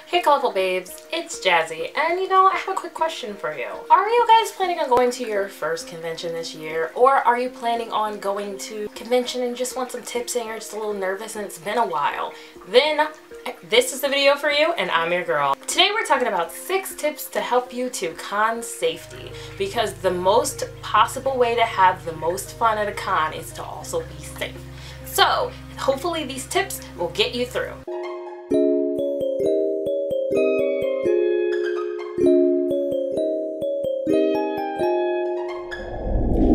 Hey colorful babes, it's Jazzy, and I have a quick question for you. Are you guys planning on going to your first convention this year, or are you planning on going to convention and just want some tips and you're just a little nervous and it's been a while? Then this is the video for you, and I'm your girl. Today we're talking about 6 tips to help you to con safety, because the most possible way to have the most fun at a con is to also be safe. So hopefully these tips will get you through.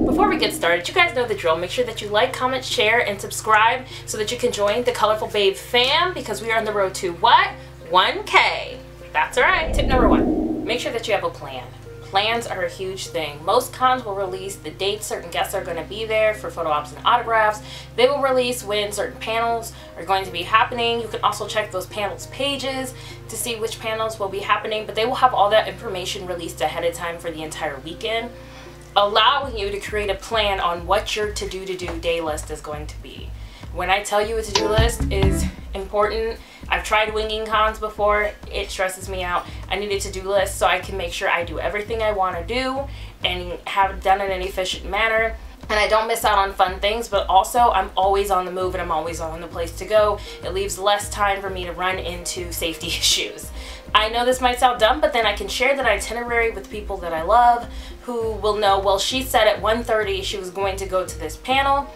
Before we get started, you guys know the drill. Make sure that you like, comment, share, and subscribe so that you can join the Colorful Babe fam, because we are on the road to what? 1K. That's right. Tip number 1. Make sure that you have a plan. Plans are a huge thing. Most cons will release the dates certain guests are going to be there for photo ops and autographs. They will release when certain panels are going to be happening. You can also check those panels pages to see which panels will be happening, but they will have all that information released ahead of time for the entire weekend, allowing you to create a plan on what your to-do day list is going to be. When I tell you a to-do list is important, I've tried winging cons before, it stresses me out. I need a to-do list so I can make sure I do everything I want to do and have it done in an efficient manner, and I don't miss out on fun things, but also I'm always on the move and I'm always on the place to go. It leaves less time for me to run into safety issues. I know this might sound dumb, but then I can share that itinerary with people that I love who will know, well, she said at 1:30 she was going to go to this panel.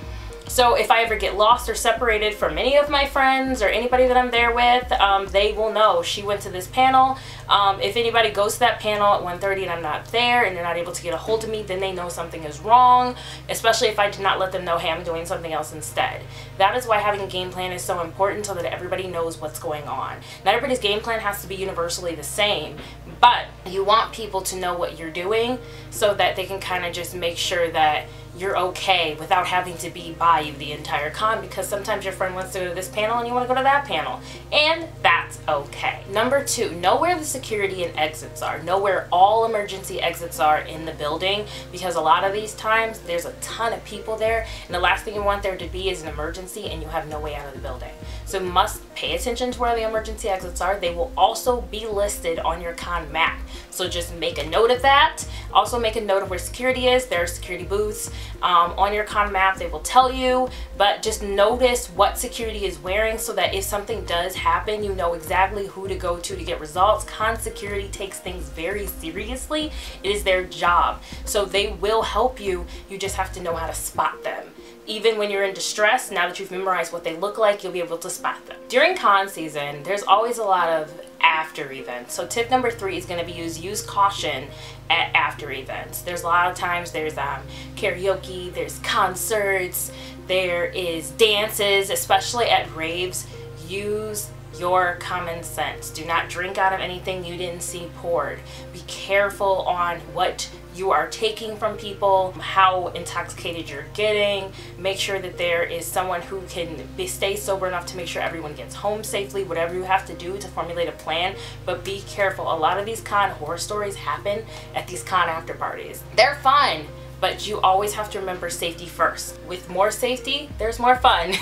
So if I ever get lost or separated from any of my friends or anybody that I'm there with, they will know she went to this panel. If anybody goes to that panel at 1:30 and I'm not there and they're not able to get a hold of me, then they know something is wrong, especially if I did not let them know, hey, I'm doing something else instead. That is why having a game plan is so important, so that everybody knows what's going on. Not everybody's game plan has to be universally the same, but you want people to know what you're doing so that they can kind of just make sure that you're okay without having to be by you the entire con, because sometimes your friend wants to go to this panel and you want to go to that panel, and that's okay. Number 2, know where the security and exits are. Know where all emergency exits are in the building, because a lot of these times there's a ton of people there, and the last thing you want there to be is an emergency and you have no way out of the building. So you must pay attention to where the emergency exits are. They will also be listed on your con map, so just make a note of that. Also make a note of where security is. There are security booths on your con map. They will tell you, but just notice what security is wearing so that if something does happen, you know exactly who to go to get results. Con security takes things very seriously. It is their job, so they will help you. You just have to know how to spot them. Even when you're in distress, now that you've memorized what they look like, you'll be able to spot them. During con season, there's always a lot of after events. So tip number 3 is going to be use caution at after events. There's a lot of times there's karaoke, there's concerts, there is dances, especially at raves. Use your common sense. Do not drink out of anything you didn't see poured. Be careful on what you are taking from people, how intoxicated you're getting. Make sure that there is someone who can stay sober enough to make sure everyone gets home safely, whatever you have to do to formulate a plan. But be careful. A lot of these con horror stories happen at these con after parties. They're fun, but you always have to remember safety first. With more safety, there's more fun.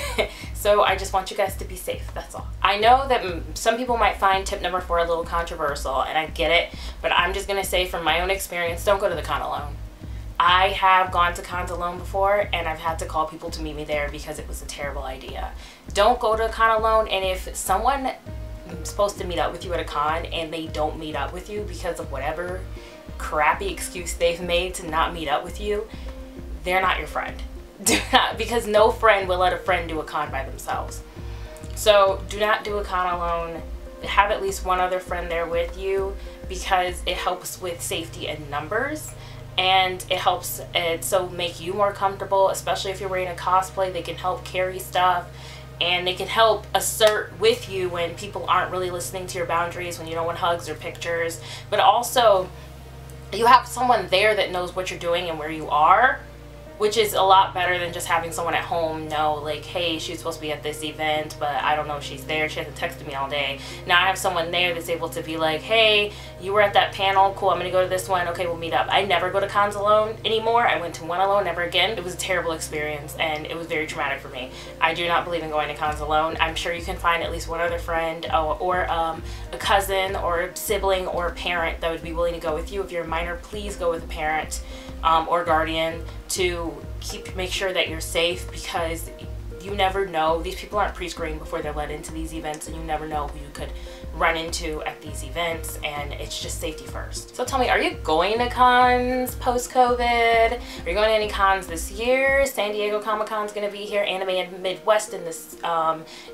So I just want you guys to be safe, that's all. I know that some people might find tip number 4 a little controversial, and I get it, but I'm just gonna say from my own experience, don't go to the con alone. I have gone to cons alone before, and I've had to call people to meet me there because it was a terrible idea. Don't go to a con alone, and if someone is supposed to meet up with you at a con and they don't meet up with you because of whatever crappy excuse they've made to not meet up with you, they're not your friend. Do not, because no friend will let a friend do a con by themselves. So do not do a con alone. Have at least one other friend there with you, because it helps with safety in numbers, and it helps so make you more comfortable, especially if you're wearing a cosplay. They can help carry stuff, and they can help assert with you when people aren't really listening to your boundaries, when you don't want hugs or pictures. But also, you have someone there that knows what you're doing and where you are, which is a lot better than just having someone at home know, like, hey, she's supposed to be at this event, but I don't know if she's there. She hasn't texted me all day. Now I have someone there that's able to be like, hey, you were at that panel, cool, I'm gonna go to this one, okay, we'll meet up. I never go to cons alone anymore. I went to one alone, never again. It was a terrible experience, and it was very traumatic for me. I do not believe in going to cons alone. I'm sure you can find at least one other friend or a cousin or a sibling or a parent that would be willing to go with you. If you're a minor, please go with a parent or guardian to make sure that you're safe, because you never know. These people aren't pre-screened before they're let into these events, and you never know who you could run into at these events, and it's just safety first. So tell me, are you going to cons post-COVID? Are you going to any cons this year? San Diego Comic-Con is going to be here. Anime in Midwest in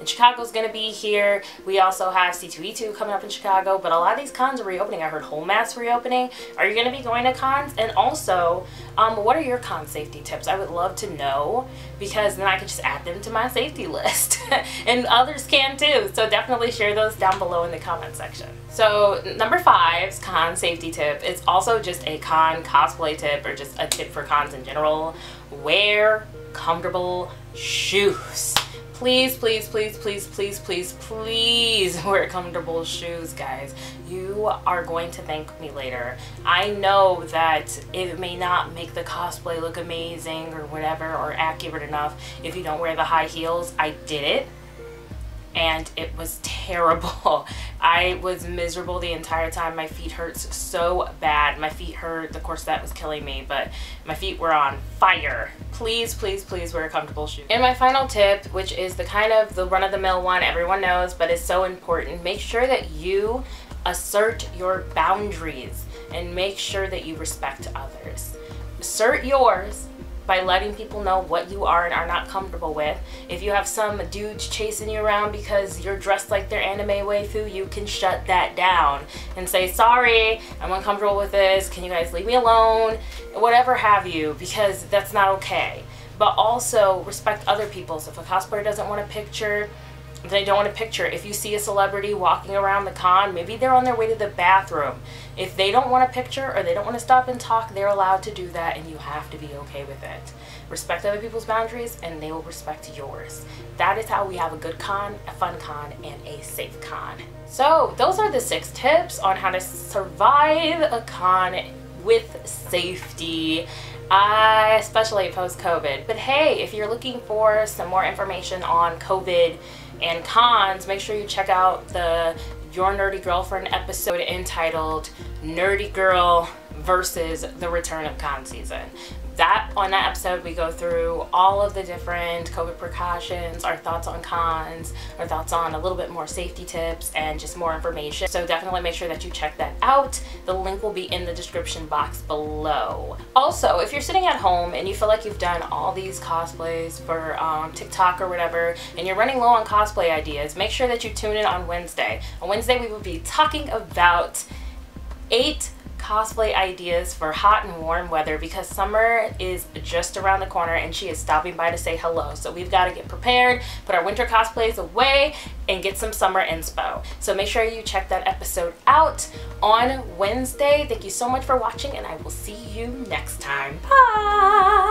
Chicago is going to be here. We also have C2E2 coming up in Chicago, but a lot of these cons are reopening. I heard Whole Mass reopening. Are you going to be going to cons? And also, what are your con safety tips? I would love to know, because then I can just add them to my safety list and others can too. So definitely share those down below in the comment section. So number 5's con safety tip is also just a con cosplay tip, or just a tip for cons in general. Wear comfortable shoes. Please, please, please, please, please, please, please wear comfortable shoes, guys. You are going to thank me later. I know that it may not make the cosplay look amazing or whatever, or accurate enough if you don't wear the high heels. I did it, and it was terrible. I was miserable the entire time. My feet hurt so bad. My feet hurt. The corset was killing me, but my feet were on fire. Please, please, please wear comfortable shoes. And my final tip, which is the kind of the run-of-the-mill one everyone knows, but is so important, make sure that you assert your boundaries and make sure that you respect others. Assert yours by letting people know what you are and are not comfortable with. If you have some dudes chasing you around because you're dressed like their anime waifu, you can shut that down and say, sorry, I'm uncomfortable with this, can you guys leave me alone? Whatever have you, because that's not okay. But also respect other people. So if a cosplayer doesn't want a picture, they don't want a picture. If you see a celebrity walking around the con, maybe they're on their way to the bathroom. If they don't want a picture or they don't want to stop and talk, they're allowed to do that, and you have to be okay with it. Respect other people's boundaries, and they will respect yours. That is how we have a good con, a fun con, and a safe con. So those are the 6 tips on how to survive a con with safety, especially post-COVID. But hey, if you're looking for some more information on COVID and cons, make sure you check out the Your Nerdy Girlfriend episode entitled Nerdy Girl versus the Return of Con Season. On that episode, we go through all of the different COVID precautions, our thoughts on cons, our thoughts on a little bit more safety tips, and just more information. So definitely make sure that you check that out. The link will be in the description box below. Also, if you're sitting at home and you feel like you've done all these cosplays for TikTok or whatever, and you're running low on cosplay ideas, make sure that you tune in on Wednesday. On Wednesday, we will be talking about 8 cosplay ideas for hot and warm weather, because summer is just around the corner and she is stopping by to say hello. So we've got to get prepared, put our winter cosplays away, and get some summer inspo. So make sure you check that episode out on Wednesday. Thank you so much for watching, and I will see you next time. Bye!